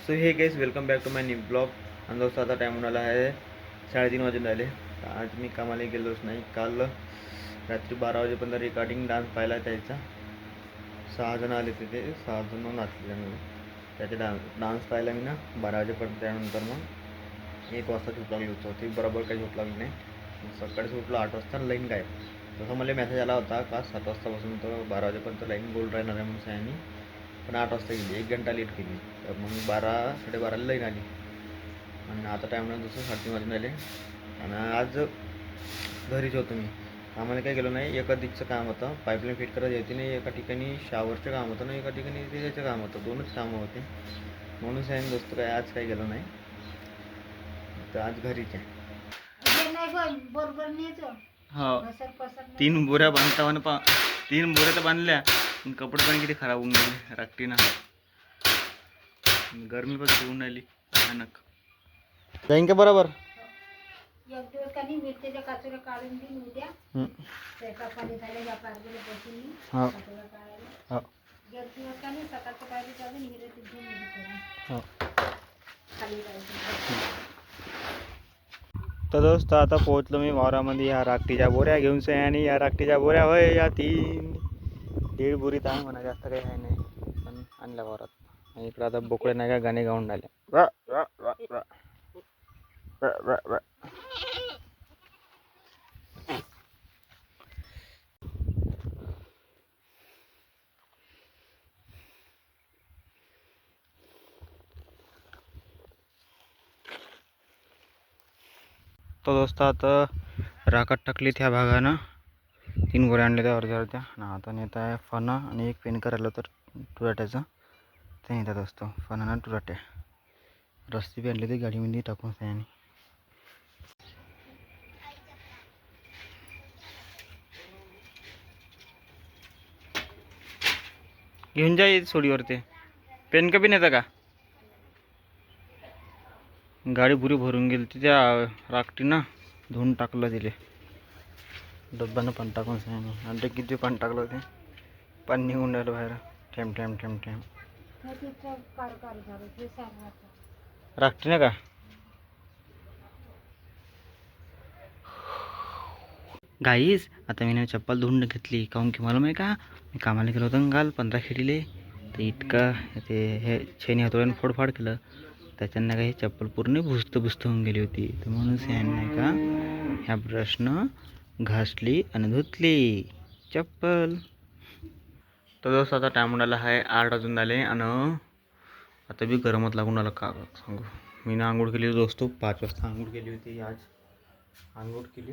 So hey guys welcome back to my new blog. आणि दोस्तों आता टाईम होणार आहे 3:30 वाजून राहिले. तर आज मी कामाला गेलोच नाही. काल रात्री 12 वाजेपर्यंत रिकॉर्डिंग डान्स पाहिला त्याचा. 6 जण आले तिथे, 6 जण नाचले. त्याचे डान्स पाहिला मी ना 12 वाजेपर्यंत. त्यानंतर मग 1 वाजता झोप लागली होती. बरोबर काही झोप लागली नाही. सकाळी उठलो 8 वाजता, लाईन गायब. तसं मला मेसेज आला होता का 7 वाजतापासून तर 12 वाजेपर्यंत लाईन गोल राहणार आहे म्हणून सयानी. पण 8 वाजता गेली, 1 घंटा लेट केली. तर मग 12-12:30 लाईन आली. आणि आता टाईम नाही, दुसरं 3:30 वाजून आले. आणि आज घरीच होतो मी. आम्हाला काही गेलो नाही. एका दिवसाचं काम होतं, पाईपलाईन फिट करायची होती नाही. एका ठिकाणी शावरचं काम होतं ना, एका ठिकाणी त्याचं काम होतं. 2च कामं होते म्हणून सयानी दोस्त काय आज काही गेलो नाही. तर आज घरीच आहे. हो, 3 बोऱ्या बांधता 3 बोऱ्या तर बांधल्या. कपडे पण किती खराब होऊन गेले रात्रीनं. गरमी पण होऊन राहिली अचानक. जाईन का बरोबर. एक दिवस काही मिरच्याच्या काचुऱ्या काढून देईन उद्या. पाणी झाल्या पार्टीला बसून काचुऱ्या काढायला. एक दिवस काही सकाळच्या पार्टी चालून मिरची घेऊन खाली जायचं. तर दोस्त आता पोहोचलो मी वावरामध्ये. या राखटीच्या बोऱ्या घेऊन से. आणि या राखटीच्या बोऱ्या होय या 3-1.5 बोरीत आहे म्हणा, जास्त काही आहे नाही. पण आणल्या वावरात. आणि इकडं आता बोकडे नाही का गाणे गाऊन राहिले. तो दोस्त आता राखात टाकली त्या भागानं. 3 बोऱ्या आणल्या त्या अर्ध्या. आणि आता नेत आहे फणा आणि एक पेन करायला तर टुराट्याचं ते नेतात असतो. फणा आणि टुराट्या रस्ते बी आणले ते गाडीमध्ये टाकून त्याने. घेऊन जाईल सोडीवर. ते पेन का बी नेता का. गाडी पुरी भरून गेली त्या राखटीनं. धुवून टाकलं तिले डब्यानं पाणी टाकून सयानी. आणि किती पाणी टाकलं होते. पाणी निघून राहिलं बाहेर. ठेम ठेम ठेम ठेम. राखटीनं का. गाईस आता मी चप्पल धुवून घेतली. काहून की मला माहिती का मी कामाला गेलो होतो काल 15 खेडीले. तर इतका ते हे छेनी हातोड्यानं फोडफाड केलं. त्याच्यानं काही चप्पल पूर्ण भुसत होऊन गेली होती. तर म्हणून सयानी नाही का ह्या ब्रशनं घासली आणि धुतली चप्पल. तर दोस्त आता टाइम उडाला आहे 8 वाजून झाले. आणि आता बी गरमच लागून आलं का सांगू. मी ना आंघोळ केली दोस्तो. 5 वाजता आंघोळ केली होती आज. आंघोळ केली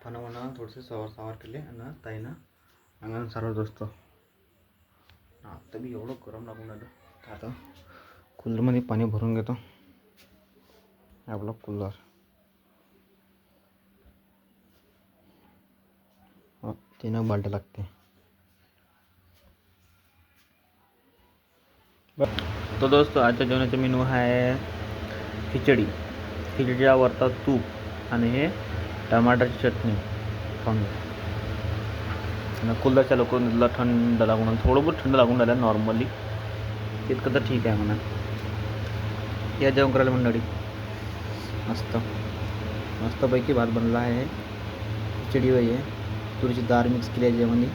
फणा म्हणा थोडेसे सावर केले. आणि ताईनं अंगण सारवं दोस्तो. आता बी एवढं गरम लागून आलं. आता कूलरमध्ये पाणी भरून घेतो. आपला कूलर 3 बाल्ट्या लागते. तो दोस्तो आजच्या जेवणाचा मेनू आहे खिचडी. खिचडीच्या वरता तूप आणि हे टमाटरची चटणी खाऊन घ्या. आणि कूलरच्या लोकांना थंड लागून थोडं बहुत थंड लागून राहिलं नॉर्मली. तितकं तर ठीक आहे म्हणा. या जेवण करायला मंडळी. मस्तपैकी भात बनला आहे. खिचडी वही आहे. तुरीची डाळ मिक्स केली आहे त्याच्यामध्ये.